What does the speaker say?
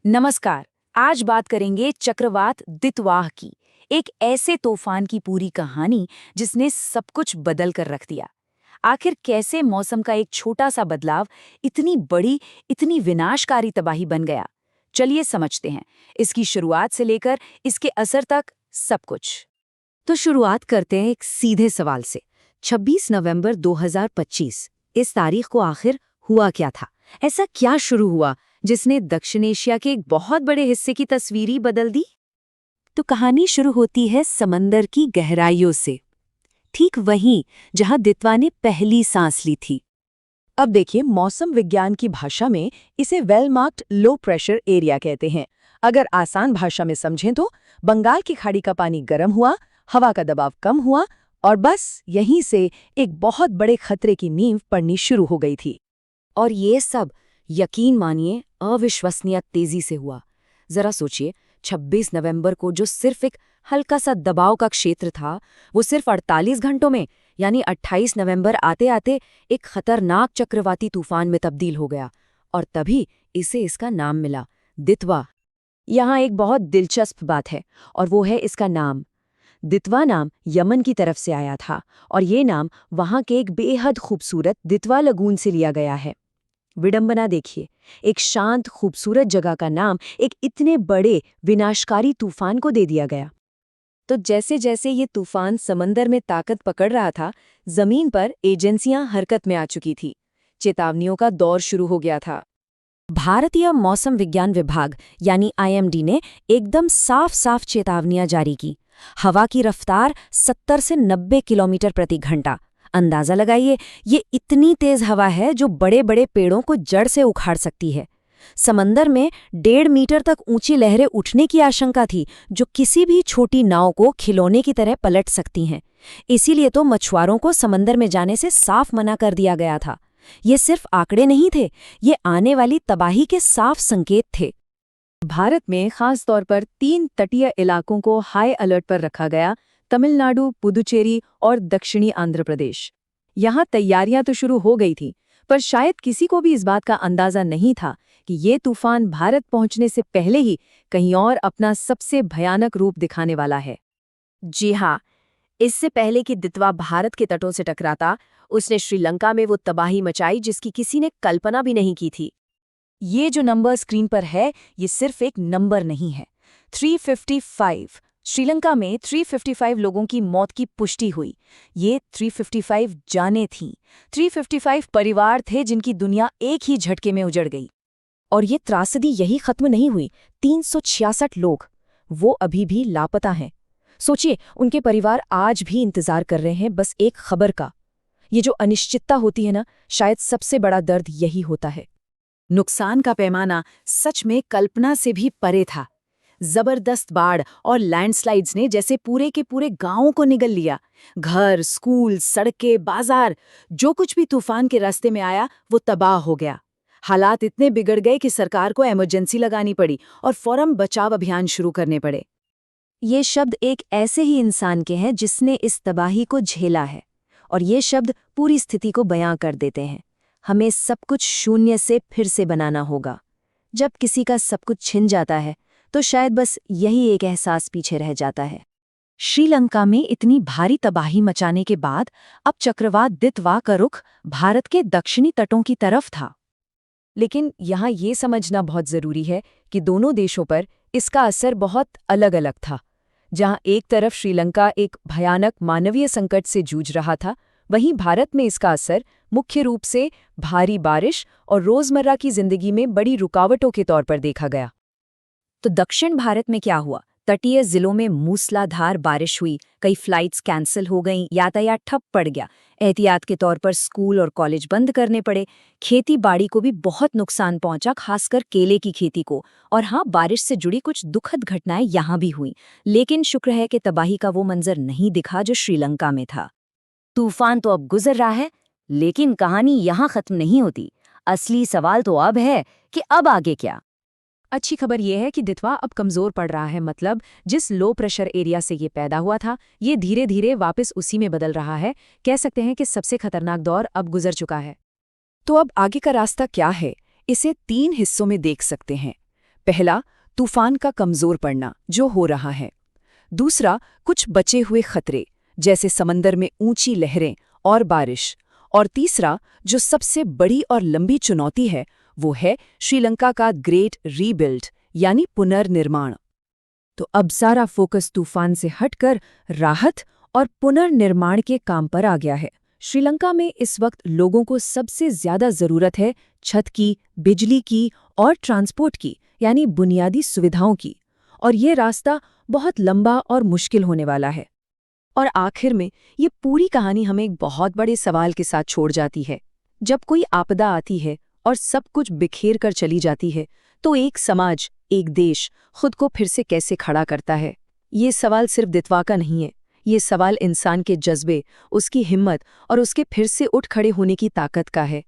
नमस्कार। आज बात करेंगे चक्रवात दितवाह की, एक ऐसे तूफान की पूरी कहानी जिसने सब कुछ बदल कर रख दिया। आखिर कैसे मौसम का एक छोटा सा बदलाव इतनी बड़ी, इतनी विनाशकारी तबाही बन गया। चलिए समझते हैं, इसकी शुरुआत से लेकर इसके असर तक सब कुछ। तो शुरुआत करते हैं एक सीधे सवाल से। 26 नवंबर 2025 इस तारीख को आखिर हुआ क्या था? ऐसा क्या शुरू हुआ जिसने दक्षिण एशिया के एक बहुत बड़े हिस्से की तस्वीर ही बदल दी? तो कहानी शुरू होती है समंदर की गहराइयों से, ठीक वहीं जहां दितवा ने पहली सांस ली थी। अब देखिए, मौसम विज्ञान की भाषा में इसे well marked low pressure area कहते हैं। अगर आसान भाषा में समझें तो बंगाल की खाड़ी का पानी गर्म हुआ, हवा का दबाव कम हुआ और बस यहीं से एक बहुत बड़े खतरे की नींव पड़नी शुरू हो गई थी। और ये सब, यकीन मानिए, अविश्वसनीय तेजी से हुआ। जरा सोचिए, 26 नवंबर को जो सिर्फ एक हल्का सा दबाव का क्षेत्र था, वो सिर्फ 48 घंटों में यानी 28 नवंबर आते आते एक खतरनाक चक्रवाती तूफान में तब्दील हो गया। और तभी इसे इसका नाम मिला, दितवा। यहाँ एक बहुत दिलचस्प बात है और वो है इसका नाम। दितवा नाम यमन की तरफ से आया था और ये नाम वहाँ के एक बेहद खूबसूरत दितवा लगून से लिया गया है। विडंबना देखिए, एक शांत खूबसूरत जगह का नाम एक इतने बड़े विनाशकारी तूफान को दे दिया गया। तो जैसे जैसे ये तूफान समंदर में ताकत पकड़ रहा था, जमीन पर एजेंसियां हरकत में आ चुकी थी। चेतावनियों का दौर शुरू हो गया था। भारतीय मौसम विज्ञान विभाग यानी आईएमडी ने एकदम साफ साफ चेतावनियां जारी की। हवा की रफ्तार 70 से 90 किलोमीटर प्रति घंटा। अंदाजा लगाइए, ये इतनी तेज हवा है जो बड़े बड़े पेड़ों को जड़ से उखाड़ सकती है। समंदर में 1.5 मीटर तक ऊंची लहरें उठने की आशंका थी, जो किसी भी छोटी नाव को खिलौने की तरह पलट सकती हैं। इसीलिए तो मछुआरों को समंदर में जाने से साफ मना कर दिया गया था। ये सिर्फ आंकड़े नहीं थे, ये आने वाली तबाही के साफ संकेत थे। भारत में खास तौर पर 3 तटीय इलाकों को हाई अलर्ट पर रखा गया: तमिलनाडु, पुदुचेरी और दक्षिणी आंध्र प्रदेश। यहाँ तैयारियां तो शुरू हो गई थी, पर शायद किसी को भी इस बात का अंदाजा नहीं था कि ये तूफान भारत पहुंचने से पहले ही कहीं और अपना सबसे भयानक रूप दिखाने वाला है। जी हाँ, इससे पहले कि दितवा भारत के तटों से टकराता, उसने श्रीलंका में वो तबाही मचाई जिसकी किसी ने कल्पना भी नहीं की थी। ये जो नंबर स्क्रीन पर है, ये सिर्फ एक नंबर नहीं है। 355। श्रीलंका में 355 लोगों की मौत की पुष्टि हुई। ये 355 जानें थीं। 355 परिवार थे जिनकी दुनिया एक ही झटके में उजड़ गई। और ये त्रासदी यही खत्म नहीं हुई। 366 लोग, वो अभी भी लापता हैं। सोचिए, उनके परिवार आज भी इंतजार कर रहे हैं बस एक खबर का। ये जो अनिश्चितता होती है ना, शायद सबसे बड़ा दर्द यही होता है। नुकसान का पैमाना सच में कल्पना से भी परे था। जबरदस्त बाढ़ और लैंडस्लाइड्स ने जैसे पूरे के पूरे गांवों को निगल लिया। घर, स्कूल, सड़कें, बाजार, जो कुछ भी तूफान के रास्ते में आया वो तबाह हो गया। हालात इतने बिगड़ गए कि सरकार को इमरजेंसी लगानी पड़ी और फौरन बचाव अभियान शुरू करने पड़े। ये शब्द एक ऐसे ही इंसान के हैं जिसने इस तबाही को झेला है, और ये शब्द पूरी स्थिति को बयां कर देते हैं। हमें सब कुछ शून्य से फिर से बनाना होगा। जब किसी का सब कुछ छिन जाता है तो शायद बस यही एक एहसास पीछे रह जाता है। श्रीलंका में इतनी भारी तबाही मचाने के बाद अब चक्रवात दितवा का रुख भारत के दक्षिणी तटों की तरफ था। लेकिन यहाँ ये समझना बहुत जरूरी है कि दोनों देशों पर इसका असर बहुत अलग अलग था। जहाँ एक तरफ श्रीलंका एक भयानक मानवीय संकट से जूझ रहा था, वहीं भारत में इसका असर मुख्य रूप से भारी बारिश और रोजमर्रा की जिंदगी में बड़ी रुकावटों के तौर पर देखा गया। तो दक्षिण भारत में क्या हुआ? तटीय जिलों में मूसलाधार बारिश हुई, कई फ्लाइट्स कैंसिल हो गईं, यातायात ठप पड़ गया। एहतियात के तौर पर स्कूल और कॉलेज बंद करने पड़े। खेती बाड़ी को भी बहुत नुकसान पहुंचा, खासकर केले की खेती को। और हाँ, बारिश से जुड़ी कुछ दुखद घटनाएं यहाँ भी हुईं, लेकिन शुक्र है कि तबाही का वो मंजर नहीं दिखा जो श्रीलंका में था। तूफान तो अब गुजर रहा है, लेकिन कहानी यहाँ खत्म नहीं होती। असली सवाल तो अब है कि अब आगे क्या। अच्छी खबर यह है कि दितवा अब कमजोर पड़ रहा है। मतलब जिस लो प्रेशर एरिया से ये पैदा हुआ था, ये धीरे धीरे वापस उसी में बदल रहा है। कह सकते हैं कि सबसे खतरनाक दौर अब गुजर चुका है। तो अब आगे का रास्ता क्या है? इसे 3 हिस्सों में देख सकते हैं। पहला, तूफान का कमजोर पड़ना जो हो रहा है। दूसरा, कुछ बचे हुए खतरे जैसे समंदर में ऊंची लहरें और बारिश। और तीसरा, जो सबसे बड़ी और लंबी चुनौती है, वो है श्रीलंका का ग्रेट रीबिल्ड यानी पुनर्निर्माण। तो अब सारा फोकस तूफान से हटकर राहत और पुनर्निर्माण के काम पर आ गया है। श्रीलंका में इस वक्त लोगों को सबसे ज्यादा जरूरत है छत की, बिजली की और ट्रांसपोर्ट की, यानी बुनियादी सुविधाओं की। और ये रास्ता बहुत लंबा और मुश्किल होने वाला है। और आखिर में ये पूरी कहानी हमें एक बहुत बड़े सवाल के साथ छोड़ जाती है। जब कोई आपदा आती है और सब कुछ बिखेर कर चली जाती है, तो एक समाज, एक देश खुद को फिर से कैसे खड़ा करता है? ये सवाल सिर्फ दितवा का नहीं है, ये सवाल इंसान के जज्बे, उसकी हिम्मत और उसके फिर से उठ खड़े होने की ताकत का है।